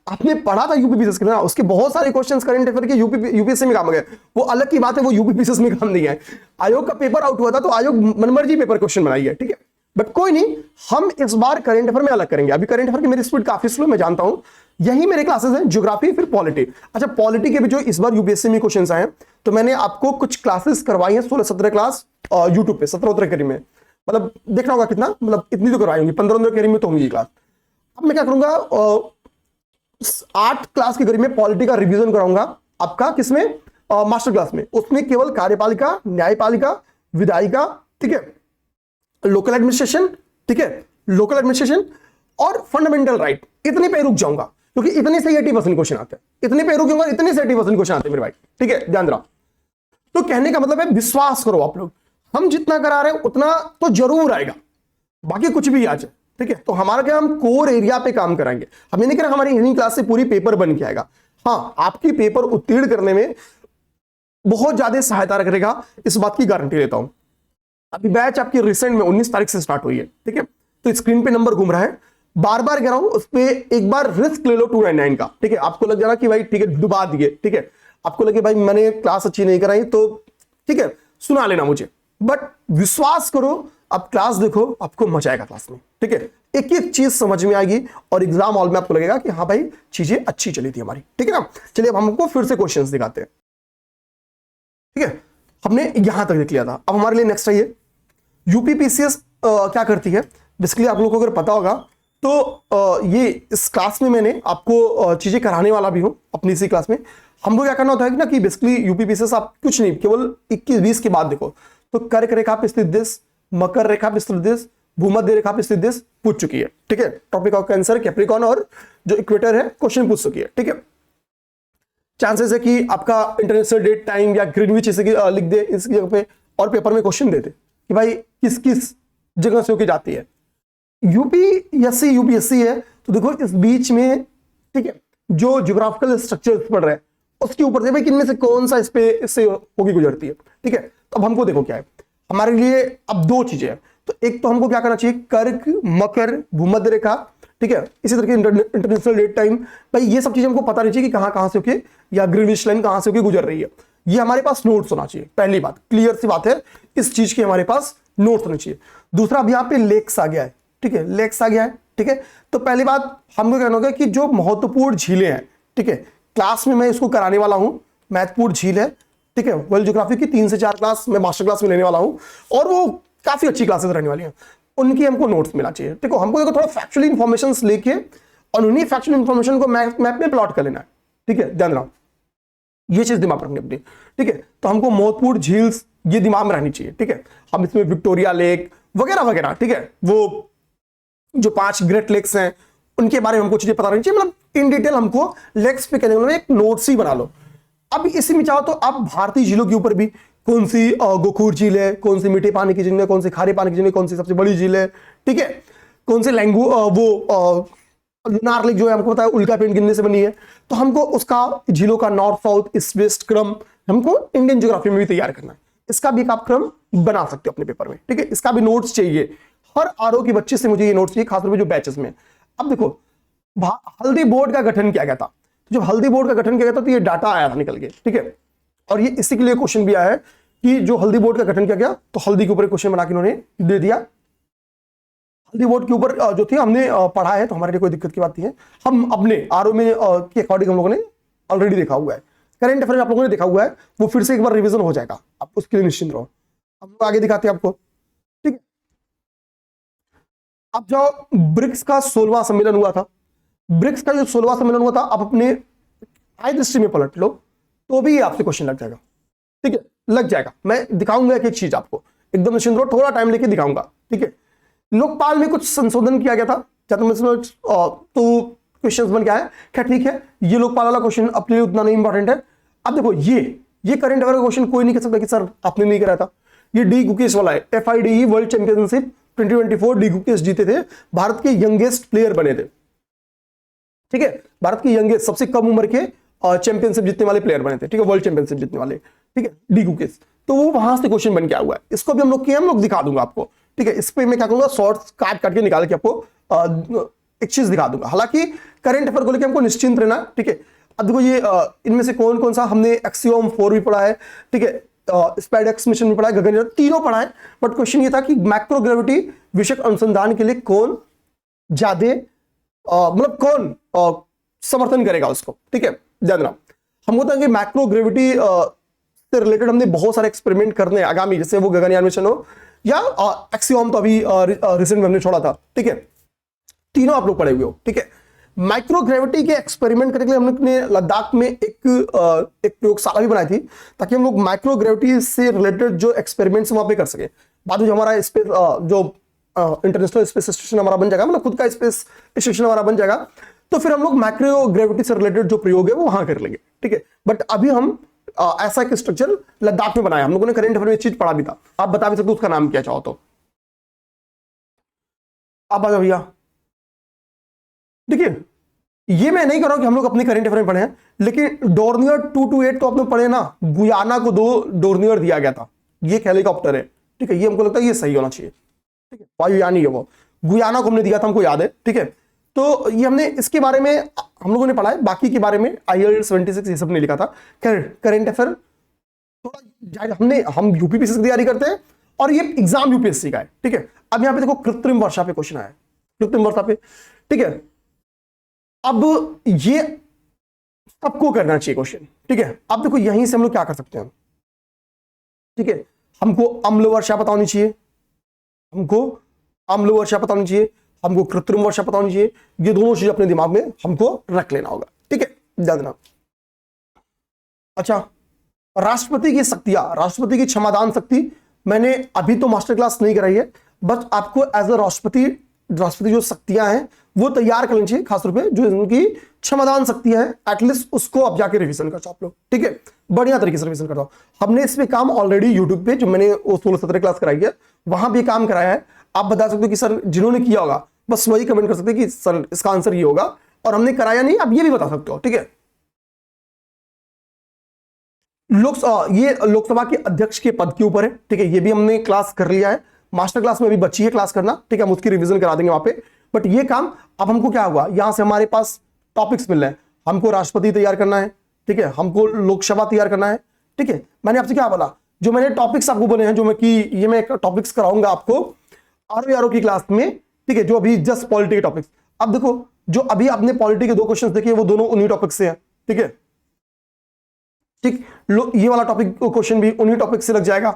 आपने पढ़ा था यूपी पीसीएस के ना, उसके बहुत सारे क्वेश्चंस करंट अफेयर के यूपीएससी में काम आ गए। वो अलग की बात है, वो यूपी पीसीएस में काम नहीं है। आयोग का पेपर आउट हुआ था तो आयोग मनमर्जी पेपर क्वेश्चन बनाई है, ठीक है। बट कोई नहीं, हम इस बार करंट अफेयर में अलग करेंगे। अभी करंट अफेयर की मेरी स्पीड काफी स्लो, मैं जानता हूं। यही मेरे क्लासेस हैं, ज्योग्राफी फिर पॉलिटी। अच्छा, पॉलिटी के भी जो इस बार यूपीएससी में क्वेश्चंस आए, तो मैंने आपको कुछ क्लासेस करवाई है, 16-17 क्लास यूट्यूब पे, 17 करीब में, मतलब देखना होगा कितना, मतलब इतनी तो करवाई होंगी, 15 करीब में तो होंगी क्लास। अब मैं क्या करूंगा, 8 क्लास के करीब में पॉलिटी का रिवीजन कराऊंगा आपका, किसमें, मास्टर क्लास में। उसमें केवल कार्यपालिका, न्यायपालिका, विधायिका, ठीक है, लोकल एडमिनिस्ट्रेशन, ठीक है, लोकल एडमिनिस्ट्रेशन और फंडामेंटल राइट, इतने पे रुक जाऊंगा क्योंकि इतने से 80% क्वेश्चन आते हैं। इतने पे रुकूंगा, इतने से 80% क्वेश्चन आते हैं मेरे भाई, ठीक है, ध्यान रहा। तो कहने का मतलब है विश्वास करो आप लोग, हम जितना करा रहे हैं उतना तो जरूर आएगा, बाकी कुछ भी आ जाए, ठीक है। तो हमारा क्या, हम कोर एरिया पे काम कराएंगे। हम ये नहीं कह रहे हमारी हिंदी क्लास से पूरी पेपर बन के आएगा, हाँ आपकी पेपर उत्तीर्ण करने में बहुत ज्यादा सहायता करेगा, इस बात की गारंटी लेता हूं। अभी बैच आपकी रिसेंट में 19 तारीख से स्टार्ट हुई है, ठीक है। तो स्क्रीन पे नंबर घूम रहा है, बार बार कह रहा हूं उस पे एक बार रिस्क ले लो 299 का, ठीक है। आपको लग जाना कि भाई ठीक है डुबा दिए, ठीक है, आपको लगे भाई मैंने क्लास अच्छी नहीं कराई तो ठीक है सुना लेना मुझे, बट विश्वास करो आप क्लास देखो, आपको मजा आएगा क्लास में, ठीक है। एक एक चीज समझ में आएगी और एग्जाम हॉल में आपको लगेगा कि हाँ भाई चीजें अच्छी चली थी हमारी, ठीक है ना। चलिए अब हमको फिर से क्वेश्चंस दिखाते हैं, ठीक है। हमने यहां तक देख लिया था, अब हमारे लिए नेक्स्ट है ये यूपीपीसीएस क्या करती है। बेसिकली आप लोगों को अगर पता होगा तो ये इस क्लास में मैंने आपको चीजें कराने वाला भी हूं अपनी इसी क्लास में। हमको क्या करना होता है ना कि बेसिकली यूपीपीसीएस आप कुछ नहीं, केवल 21-20 के बाद देखो तो कर्क रेखा पे स्थित देश, मकर रेखा पे स्थित देश, भूमध्य रेखा पे स्थित देश पूछ चुकी है, ठीक है। टॉपिक ऑफ कैंसर, कैप्रिकॉर्न और जो इक्वेटर है क्वेश्चन पूछ चुकी है, ठीक है। चांसेस है कि आपका इंटरनेशनल डेट टाइम या ग्रीनविच इसे लिख दे इस जगह पे और पेपर में क्वेश्चन देते कि भाई किस किस जगह से होके जाती है। यूपीएससी है तो देखो इस बीच में, ठीक है, जो ज्योग्राफिकल स्ट्रक्चर पढ़ रहे हैं उसके ऊपर से भाई किनमें से कौन सा इससे होगी गुजरती है, ठीक है। तो अब हमको देखो क्या है हमारे लिए, अब दो चीजें हैं। तो एक तो हमको क्या करना चाहिए, कर्क, मकर, भूमध्य रेखा, ठीक है, इसी तरह के इंटरनेशनल डेट टाइम, भाई ये सब चीजें हमको पता नहीं चाहिए कि कहां कहां से होके या ग्रीनविच लाइन कहां से होके गुजर रही है। ये हमारे पास नोट्स होना चाहिए, पहली बात, क्लियर सी बात है, इस चीज की हमारे पास नोट्स होने चाहिए। दूसरा अब यहाँ पे लेक्स आ गया है, ठीक है, लेक्स आ गया है, ठीक है। तो पहली बात हमको कहना होगा कि जो महत्वपूर्ण झीलें हैं, ठीक है, क्लास में मैं इसको कराने वाला हूं, महत्वपूर्ण झील है, ठीक है, वर्ल्ड ज्योग्राफी की 3 से 4 क्लास मैं मास्टर क्लास में लेने वाला हूं और वो काफी अच्छी क्लासेस रहने वाली हैं, उनकी हमको नोट्स मिलना चाहिए। देखो हमको देखो थोड़ा फैक्चुअल इंफॉर्मेशन लेके और उन्हीं फैक्चुअल इंफॉर्मेशन को मैप में प्लॉट कर लेना है, ठीक है, ध्यान रखना ये चीज दिमाग रखनी अपनी, ठीक है। तो हमको महत्वपूर्ण झील्स ये दिमाग में रहनी चाहिए, ठीक है। हम इसमें विक्टोरिया लेक वगैरह वगैरह, ठीक है, वो जो 5 ग्रेट लेक्स हैं उनके बारे में हमको चीजें पता रहनी चाहिए, मतलब इन डिटेल हमको लेक्स पे कहने में एक नोट्स ही बना लो। अब इसी में चाहो तो आप भारतीय झीलों के ऊपर भी, कौन सी गोखूर झील है, कौन सी मीठे पानी की झील है, कौन सी खारे पानी की झील है, कौन सी सबसे बड़ी झील है, ठीक है, कौन से लैंगू वो लुनार लेक जो है हमको पता है उल्का पिंड गिरने से बनी है, तो हमको उसका झीलों का नॉर्थ साउथ ईस्ट वेस्ट क्रम हमको इंडियन ज्योग्राफी में भी तैयार करना है। इसका भी आप क्रम बना सकते हो अपने पेपर में, ठीक है। इसका भी नोट्स चाहिए, हर आरओ के बच्चे से मुझे ये नोट्स चाहिए, खासतौर पर जो बैचेस में। अब देखो हल्दी बोर्ड का गठन किया गया था, जब हल्दी बोर्ड का गठन किया गया था तो ये डाटा आया था निकल के, ठीक है। और ये इसी के लिए क्वेश्चन भी आया है कि जो हल्दी बोर्ड का गठन किया गया तो हल्दी के ऊपर क्वेश्चन बना के उन्होंने दे दिया। हल्दी बोर्ड के ऊपर जो थी हमने पढ़ा है तो हमारे लिए कोई दिक्कत की बात नहीं है, हम अपने आरओ में के अकॉर्डिंग हम लोगों ने ऑलरेडी देखा हुआ है, करंट अफेयर आप लोगों ने देखा हुआ है, वो फिर से एक बार रिवीजन हो जाएगा, आप उसके लिए निश्चिंत रहो। हम लोग आगे दिखाते हैं आपको, ठीक है। अब जो ब्रिक्स का 16वां सम्मेलन हुआ था, ब्रिक्स का जो 16वां सम्मेलन हुआ था, आप अपने आय दृष्टि में पलट लो तो भी आपसे क्वेश्चन लग जाएगा, ठीक है, लग जाएगा। मैं दिखाऊंगा एक एक चीज आपको, एकदम निश्चिंत रहो, थोड़ा टाइम लेके दिखाऊंगा, ठीक है। लोकपाल में कुछ संशोधन किया गया था, तो क्वेश्चन बन गया है, क्या ठीक है, ये लोकपाल वाला क्वेश्चन अपने लिए उतना नहीं इंपॉर्टेंट है। अब देखो ये करंट अफेयर का क्वेश्चन कोई नहीं कह सकता कि सर आपने नहीं कराया था, ये डी गुकेश वाला है, FIDE world championship 2024 D Gukesh जीते थे, भारत के यंगेस्ट प्लेयर बने थे, ठीक है, भारत के यंगेस्ट सबसे कम उम्र के चैंपियनशिप जीतने वाले प्लेयर बने थे, ठीक है, वर्ल्ड चैंपियनशिप जीतने वाले, ठीक है, डी गुकेश। तो वो वहां से क्वेश्चन बन के आया हुआ है, इसको भी हम लोग दिखा दूंगा आपको, ठीक है। इस पे मैं क्या करूंगा, शॉर्ट्स काट के निकाल के आपको एक चीज दिखा दूंगा। हालांकि करंट अफेयर को लेकर हमको निश्चिंत रहना, ठीक है। अब देखो ये इनमें से कौन कौन सा हमने एक्सियोम 4 भी पढ़ा है, ठीक है, स्पाइडेक्स मिशन भी पढ़ा है, गगनयान तीनों पढ़ा है, बट क्वेश्चन ये था कि माइक्रोग्रेविटी विषयक अनुसंधान के लिए कौन ज्यादा मतलब कौन समर्थन करेगा उसको, ठीक है, ध्यान रखना। हमको था कि माइक्रोग्रेविटी से रिलेटेड हमने बहुत सारे एक्सपेरिमेंट करने आगामी, जैसे वो गगनयान मिशन हो या एक्सियोम तो अभी रिसेंट में हमने छोड़ा था, ठीक है, तीनों आप लोग पढ़े हुए हो, ठीक है। माइक्रोग्रेविटी के एक्सपेरिमेंट करने के लिए हमने लद्दाख में एक प्रयोगशाला भी बनाई थी, ताकि हम लोग माइक्रोग्रेविटी से रिलेटेड जो एक्सपेरिमेंट्स वहां पे कर सके। बाद में जो हमारा स्पेस जो इंटरनेशनल स्पेस स्टेशन हमारा बन जाएगा, मतलब खुद का स्पेस स्टेशन हमारा बन जाएगा, तो फिर हम लोग माइक्रोग्रेविटी से रिलेटेड जो प्रयोग है वो वहां कर लेंगे, ठीक है। बट अभी हम ऐसा एक स्ट्रक्चर लद्दाख में बनाया। हम लोगों ने करंट अफेयर में चीज पढ़ा भी था, आप बता भी सकते हो उसका नाम क्या चाहो तो। आप आ जाओ भैया। देखिए ये मैं नहीं कर रहा हूं कि हम लोग अपनी करंट अफेयर में पढ़े हैं, लेकिन डोर्नियर 228 तो आपने पढ़े ना, गुयाना को 2 डोर्नियर दिया गया था। ये एक हेलीकॉप्टर है, ठीक है, ये हमको लगता है ये सही होना चाहिए, ठीक है, वायुयानी है वो, गुयाना को हमने दिया था, हमको याद है, ठीक है। तो ये हमने इसके बारे में हम लोगों ने पढ़ा है, बाकी के बारे में IELTS 76 ये सब ने लिखा था। करंट अफेयर थोड़ा हम यूपीपीएससी की तैयारी करते हैं और ये एग्जाम यूपीएससी का है, ठीक है। अब यहां पे देखो कृत्रिम वर्षा पे क्वेश्चन आया, कृत्रिम वर्षा पे, ठीक है। अब ये सबको करना चाहिए क्वेश्चन, ठीक है। अब देखो यहीं से हम लोग क्या कर सकते हैं, ठीक है। हमको अम्ल वर्षा पता होनी चाहिए, हमको अम्ल वर्षा पता होनी चाहिए, हमको कृत्रिम वर्षा पता होनी चाहिए। ये दोनों चीज अपने दिमाग में हमको रख लेना होगा, ठीक है, ध्यान देना। अच्छा, राष्ट्रपति की शक्तियां, राष्ट्रपति की क्षमादान शक्ति मैंने अभी तो मास्टर क्लास नहीं कराई है, बस आपको एज अ राष्ट्रपति जो शक्तियां हैं वो तैयार कर लेनी चाहिए, खासतौर पे जो इनकी क्षमादान शक्तियां हैं, एटलीस्ट उसको आप जाके रिवीजन कर जाओ आप लोग, ठीक है, बढ़िया तरीके से रिवीजन कर जाओ। हमने इस पे काम ऑलरेडी यूट्यूब पे जो मैंने वो 16-17 क्लास कराई है वहां भी काम कराया है। आप बता सकते हो कि सर जिन्होंने किया होगा बस वही कमेंट कर सकते हैं कि सर इसका आंसर ये होगा, और हमने कराया नहीं, आप ये भी बता सकते हो, ठीक है। ये लोकसभा के अध्यक्ष के पद के ऊपर है, ठीक है, ये भी हमने क्लास कर लिया है, मास्टर क्लास में अभी बची है क्लास करना, ठीक है, हम उसकी रिवीजन करा देंगे वहां पे। बट ये काम अब हमको क्या हुआ, यहां से हमारे पास टॉपिक्स मिल रहे हैं, हमको राष्ट्रपति तैयार करना है, ठीक है, हमको लोकसभा तैयार करना है, ठीक है। मैंने आपसे क्या बोला, जो मैंने टॉपिक्स आपको बोले हैं, जो मैं कि ये मैं टॉपिक्स कराऊंगा आपको आरओ की क्लास में, ठीक है, जो अभी जस्ट पॉलिटी के टॉपिक्स। अब देखो जो अभी आपने पॉलिटी के 2 क्वेश्चन देखे वो दोनों उन्हीं टॉपिक से है, ठीक है, ठीक। ये वाला टॉपिक क्वेश्चन भी उन्हीं टॉपिक से लग जाएगा,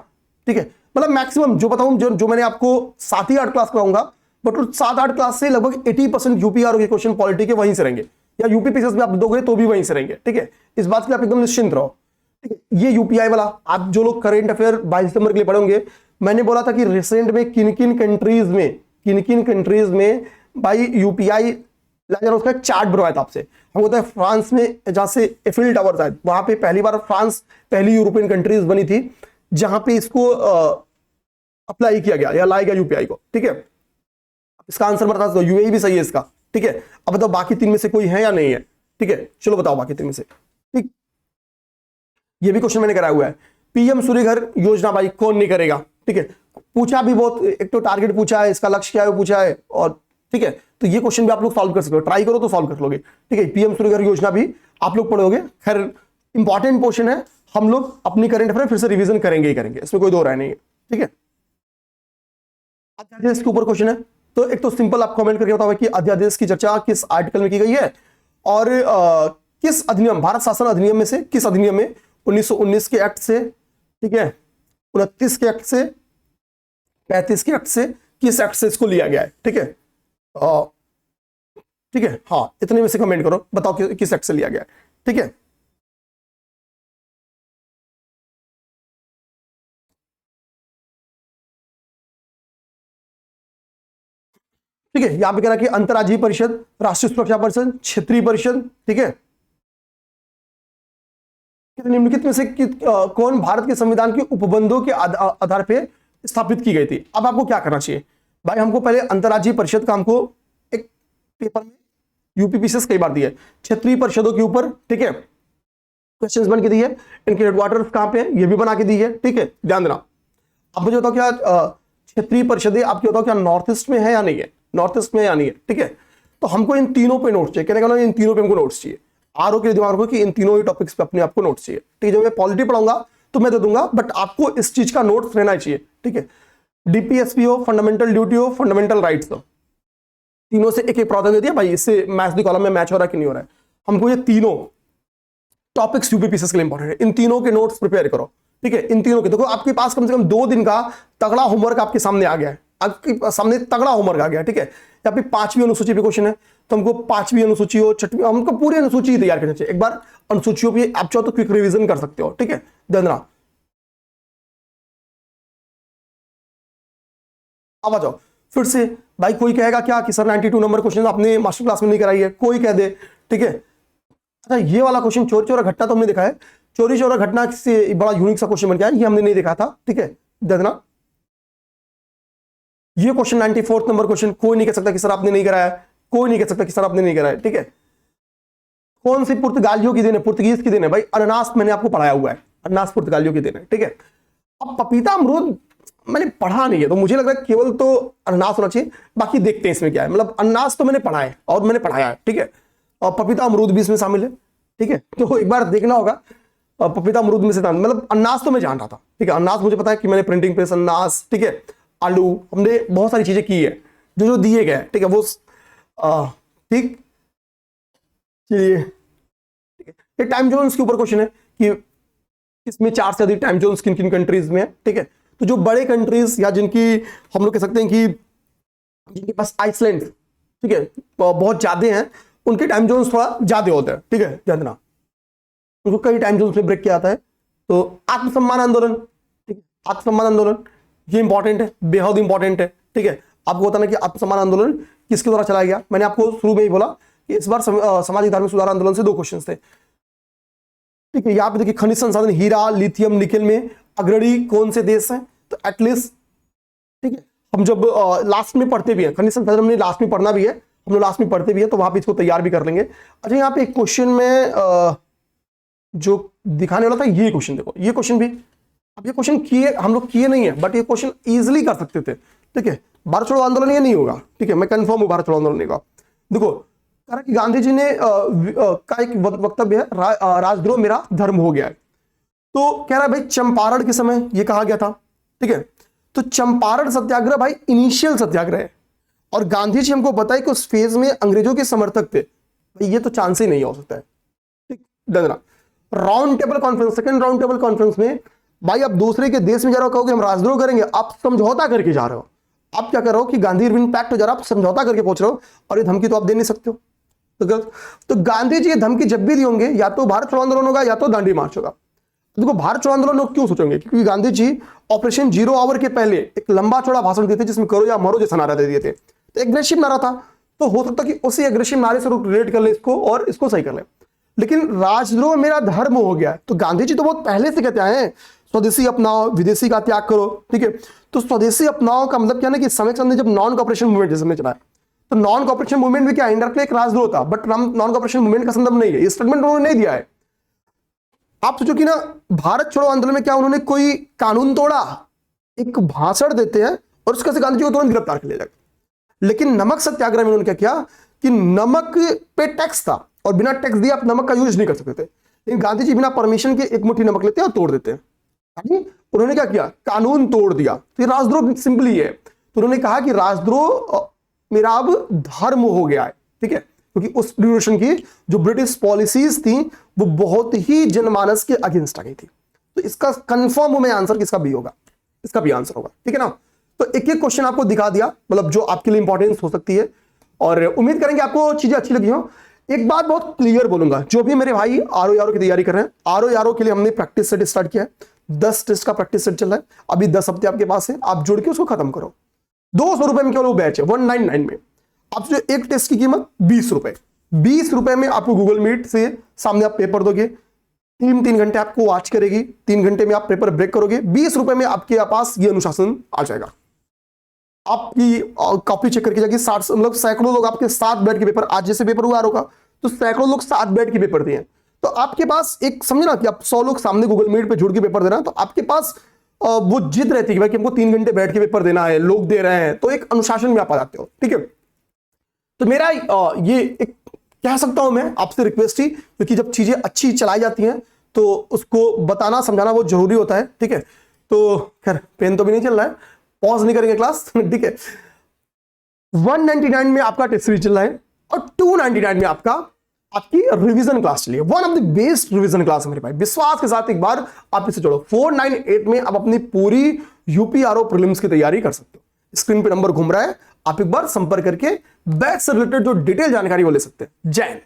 ठीक है। मतलब मैक्सिमम जो बताऊं, जो मैंने आपको 7 ही 8 क्लास कराऊंगा, बट 7-8 क्लास से लगभग 80% यूपीआर के क्वेश्चन पॉलिटी के वहीं से रहेंगे, या यूपीपीएससी भी आप दोगे तो भी वहीं से रहेंगे, ठीक है। इस बात के आप एकदम निश्चिंत रहो, ठीक है। ये यूपीआई वाला आप जो लोग करंट अफेयर 22 दिसंबर के लिए पढ़ोगे, मैंने बोला था कि रिसेंट में किन किन कंट्रीज में भाई यूपीआई उसका चार्ट बनवाया था आपसे। हमको होता है फ्रांस में जहां से एफिल टावर था, वहां पे पहली बार फ्रांस पहली यूरोपियन कंट्रीज बनी थी जहां पे इसको अप्लाई किया गया या लाया गया यूपीआई को, ठीक है। इसका आंसर बता दो, यूएई भी सही है इसका, ठीक है। अब बताओ बाकी 3 में से कोई है या नहीं है, ठीक है, चलो बताओ बाकी 3 में से, ठीक। ये भी क्वेश्चन मैंने कराया हुआ है, पीएम सूर्य घर योजना भाई कौन नहीं करेगा, ठीक है। पूछा भी बहुत, एक तो टारगेट पूछा है, इसका लक्ष्य क्या है पूछा है, और ठीक है, तो ये क्वेश्चन भी आप लोग सॉल्व कर सकते हो, ट्राई करो तो सॉल्व कर लोगे, ठीक है। पीएम सूर्य घर योजना भी आप लोग पढ़ोगे, खैर इंपॉर्टेंट पोर्शन है, हम लोग अपनी करंट अफेयर फिर से रिवीजन करेंगे ही करेंगे, इसमें कोई दो राय नहीं है, ठीक है। अध्यादेश के ऊपर क्वेश्चन है, तो एक तो सिंपल आप कमेंट करके बताओ कि अध्यादेश की चर्चा किस आर्टिकल में की गई है, और किस अधिनियम, भारत शासन अधिनियम में से किस अधिनियम में 1919 के एक्ट से, ठीक है, 29 के एक्ट से, 35 के एक्ट से, किस एक्ट से इसको लिया गया है, ठीक है, ठीक है। हाँ, इतने में से कमेंट करो, बताओ किस एक्ट से लिया गया है, ठीक है। ठीक है, यहां पे कह रहा है कि अंतर्राज्यीय परिषद, राष्ट्रीय सुरक्षा परिषद, क्षेत्रीय परिषद, ठीक है, निम्नलिखित में से कौन भारत के संविधान के उपबंधों के आधार पर स्थापित की गई थी। अब आपको क्या करना चाहिए भाई, हमको पहले अंतर्राज्यीय परिषद का हमको एक पेपर में यूपीपीएससी कई बार दिया है, क्षेत्रीय परिषदों के ऊपर, ठीक है, क्वेश्चंस बन के दी है, इनके हेडक्वार्टर्स कहां पे है ये भी बना के दी है, ठीक है, ध्यान देना। अब मुझे बताओ क्या क्षेत्रीय परिषदें आपके बताओ क्या नॉर्थ ईस्ट में है या नहीं है, नॉर्थ ईस्ट में या नहीं है, ठीक है। तो हमको इन तीनों पे नोट्स चाहिए, कहने का इन तीनों पे हमको नोट्स चाहिए, आरओ के दिमाग रखो कि इन तीनों ही टॉपिक्स पे अपने आपको नोट्स चाहिए, ठीक है। जब मैं पॉलिटी पढ़ाऊंगा तो मैं दे दूंगा, बट आपको इस चीज का नोट्स रहना चाहिए, ठीक है। डीपीएसपी हो, फंडामेंटल ड्यूटी हो, फंडामेंटल राइट्स हो, तीनों से एक एक प्रावधान दे दिया भाई, इससे मैच दी कॉलम में मैच हो रहा है कि नहीं हो रहा है। हमको ये तीनों टॉपिक्स यूपीपीएससी के लिए इंपॉर्टेंट है, इन तीनों के नोट्स प्रिपेयर करो, ठीक है। इन तीनों के देखो आपके पास कम से कम 2 दिन का तगड़ा होमवर्क आपके सामने आ गया है, आपके सामने तगड़ा होमवर्क आ गया, ठीक है। यहाँ पे 5वीं अनुसूची पे क्वेश्चन है, तो हमको 5वीं अनुसूची हो, 6वीं, हमको पूरी अनुसूची तैयार करनी चाहिए। एक बार अनुसूचियों पे आप चाहो तो क्विक रिवीजन कर सकते हो, ठीक है, ध्यान रखना। अब आ जाओ फिर से, भाई कोई कहेगा क्या कि सर 92 नंबर क्वेश्चन आपने मास्टर क्लास में नहीं कराई है, कोई कह दे, ठीक है। अच्छा, ये वाला क्वेश्चन चोर चोर घट्टा तो हमने देखा है, चोरी चोरा घटना से बड़ा यूनिक सा क्वेश्चन बन गया, ये हमने नहीं देखा था, ठीक है, देखना। ये क्वेश्चन 94 नंबर क्वेश्चन, कोई नहीं कह सकता कि सर आपने नहीं कराया, कोई नहीं कह सकता कि सर आपने नहीं कराया, ठीक है। कौन सी पुर्तगालियों की देन है, पुर्तगीज की देन है भाई, अनानास मैंने आपको पढ़ाया हुआ है, अनानास पुर्तगालियों की देन है, ठीक है। अब पपीता अमरूद मैंने पढ़ा नहीं है, तो मुझे लग रहा है केवल तो अनानास होना चाहिए, बाकी देखते हैं इसमें क्या है। मतलब अनानास तो मैंने पढ़ा है और मैंने पढ़ाया है, ठीक है, और पपीता अमरूद भी इसमें शामिल है, ठीक है, तो एक बार देखना होगा पपीता अमरूद में से, मतलब अनानास तो मैं जान रहा था, ठीक है, अनानास मुझे पता है कि मैंने प्रिंटिंग प्रेस, अनानास, ठीक है, आलू, हमने बहुत सारी चीजें की है जो जो दिए गए, ठीक है, वो ठीक, चलिए, ठीक है। ये टाइम जोन्स के ऊपर क्वेश्चन है कि इसमें 4 से अधिक टाइम जोन्स किन किन कंट्रीज में है, ठीक है। तो जो बड़े कंट्रीज या जिनकी हम लोग कह सकते हैं कि जिनके पास आइसलैंड, ठीक है, बहुत ज्यादा हैं, उनके टाइम जोन्स थोड़ा ज्यादा होते हैं, ठीक है, ध्यान देना, उनको कई टाइम जोन्स में ब्रेक किया जाता है। तो आत्मसम्मान आंदोलन, ठीक है, आत्मसम्मान आंदोलन ये इंपॉर्टेंट है, बेहद इंपॉर्टेंट है, ठीक है। आपको बताना कि आत्मसम्मान आंदोलन किसके द्वारा चलाया गया, मैंने आपको शुरू में ही बोला कि इस बार सामाजिक धार्मिक सुधार आंदोलन से 2 क्वेश्चन थे, ठीक है। यहाँ पे देखिए खनिज संसाधन हीरा, लिथियम, निकेल में अग्रणी कौन से देश हैं, तो एटलीस्ट, ठीक है, हम जब लास्ट में पढ़ते भी हैं, खनिज संसाधन हमने लास्ट में पढ़ना भी है, हम लोग लास्ट में पढ़ते भी है, तो वहां पे इसको तैयार भी कर लेंगे। अच्छा, यहाँ पे एक क्वेश्चन में जो दिखाने वाला था, ये क्वेश्चन देखो, ये क्वेश्चन भी, अब ये क्वेश्चन किए हम लोग किए नहीं है, बट ये क्वेश्चन इजिली कर सकते थे, ठीक है। भारत छोड़ो आंदोलन ये नहीं होगा, ठीक है, मैं कंफर्म हूं भारत छोड़ो आंदोलन नहीं होगा। देखो कह रहा कि गांधी जी ने का एक वक्तव्य है, राजद्रोह मेरा धर्म हो गया है। तो कह रहा है भाई चंपारण के समय ये कहा गया था, ठीक है, तो चंपारण सत्याग्रह भाई इनिशियल सत्याग्रह है, और गांधी जी हमको बताए कि उस फेज में अंग्रेजों के समर्थक थे, भाई ये तो चांस ही नहीं हो सकता है, ठीक। डगरा round table conference, second round table conference में भाई आप दूसरे के देश में जा रहे हो, कहोगे हम राजद्रोह करेंगे, आप समझौता करके जा रहे हो, आप क्या कर रहे हो कि गांधी इरविन पैक्ट हो जा रहा है, आप समझौता करके पहुंच रहे हो, और ये धमकी तो आप दे नहीं सकते हो, तो गांधी जी ये धमकी जब भी दी होंगे, या तो भारत छोड़ो आंदोलन होगा या तो दांडी मार्च होगा। देखो भारत छोड़ो आंदोलन लोग क्यों सोचेंगे, क्योंकि गांधी जी ऑपरेशन 0 आवर के पहले एक लंबा चौड़ा भाषण देते जिसमें करो या मरो जैसा नारा दे दिए थे, तो एग्रेसिव नारा था, तो हो सकता कि उसी एग्रेसिव नारे से रिलेट कर ले इसको और इसको सही कर ले। लेकिन राजद्रोह मेरा धर्म हो गया, तो गांधी जी तो बहुत पहले से कहते हैं स्वदेशी अपनाओ, विदेशी का त्याग करो, ठीक है। तो स्वदेशी अपनाओ का मतलब क्या है कि समय के सामने जब नॉन कॉपरेशन मूवमेंट जैसे हमने चलाया, तो नॉन कॉपरेशन मूवमेंट में क्या इंडायरेक्टली एक राजद्रोह था, बट नॉन कॉपरेशन मूवमेंट का संदर्भ नहीं है, ये स्टेटमेंट उन्होंने नहीं दिया है। आप सोचो कि ना भारत छोड़ो आंदोलन में क्या उन्होंने कोई कानून तोड़ा, एक भाषण देते हैं और उसके से गांधी जी को तुरंत गिरफ्तार कर लिया जाएगा। लेकिन नमक सत्याग्रह में उन्होंने क्या किया कि नमक पे टैक्स था और बिना टैक्स दिए आप नमक का यूज नहीं कर सकते थे, लेकिन गांधी जी बिना परमिशन के एक मुट्ठी नमक लेते हैं और तोड़ देते हैं। उन्होंने क्या किया, कानून तोड़ दिया, तो ये राजद्रोह सिंपली है। तो उन्होंने कहा कि राजद्रोह मेरा अब धर्म हो गया है, ठीक है, क्योंकि उस ड्यूरेशन की जो ब्रिटिश पॉलिसीज थी वो बहुत ही जनमानस के अगेंस्ट आ गई थी। तो इसका कंफर्म में आंसर किसका भी होगा, इसका भी आंसर होगा, ठीक है ना। तो एक एक क्वेश्चन आपको दिखा दिया, मतलब जो आपके लिए इंपॉर्टेंस हो सकती है, और उम्मीद करेंगे आपको चीजें अच्छी लगी हो। एक बात बहुत क्लियर बोलूंगा, जो भी मेरे भाई आरओ की तैयारी कर रहे हैं, आरओ के लिए हमने प्रैक्टिस सेट स्टार्ट किया है, 10 टेस्ट का प्रैक्टिस सेट चल रहा है, अभी 10 हफ्ते आपके पास है, आप जुड़ के उसको खत्म करो। 200 रुपए में केवल वो बैच है, 199 में आप जो एक टेस्ट की कीमत 20 रुपए, 20 रुपए में आपको गूगल मीट से सामने आप पेपर दोगे, 3 घंटे आपको वॉच करेगी, 3 घंटे में आप पेपर ब्रेक करोगे, 20 रुपए में आपके पास ये अनुशासन आ जाएगा। आपकी कॉपी चेक करके जाएगी, 60 मतलब सैकड़ों लोग आपके साथ बैठ के पेपर, आज जैसे पेपर हुआ होगा तो सैकड़ों लोग साथ बैठ के पेपर दिए, तो आपके पास एक समझे ना कि आप 100 लोग सामने गूगल मीट पे जुड़ के पेपर दे रहे हैं, तो आपके पास वो जिद रहती है कि भाई कि हमको 3 घंटे बैठ के पेपर देना है, लोग दे रहे हैं, तो एक अनुशासन में आप आ जाते हो, ठीक है। तो मेरा ये एक कह सकता हूं मैं आपसे रिक्वेस्ट ही, क्योंकि जब चीजें अच्छी चलाई जाती हैं तो उसको बताना समझाना बहुत जरूरी होता है, ठीक है। तो खैर पेन तो भी नहीं चल रहा है, पॉज नहीं करेंगे क्लास, ठीक है। 199 में आपका टेस्ट सीरीज चल रहा है और 299 में आपकी रिवीजन क्लास चलिए, one of the best revision class है मेरे भाई, विश्वास के साथ एक बार आप इसे जोड़ो। 498 में आप अपनी पूरी यूपीआरओ प्रीलिम्स की तैयारी कर सकते हो। स्क्रीन पे नंबर घूम रहा है, आप एक बार संपर्क करके बैच से रिलेटेड जो डिटेल जानकारी वो ले सकते हैं। जय हिंद।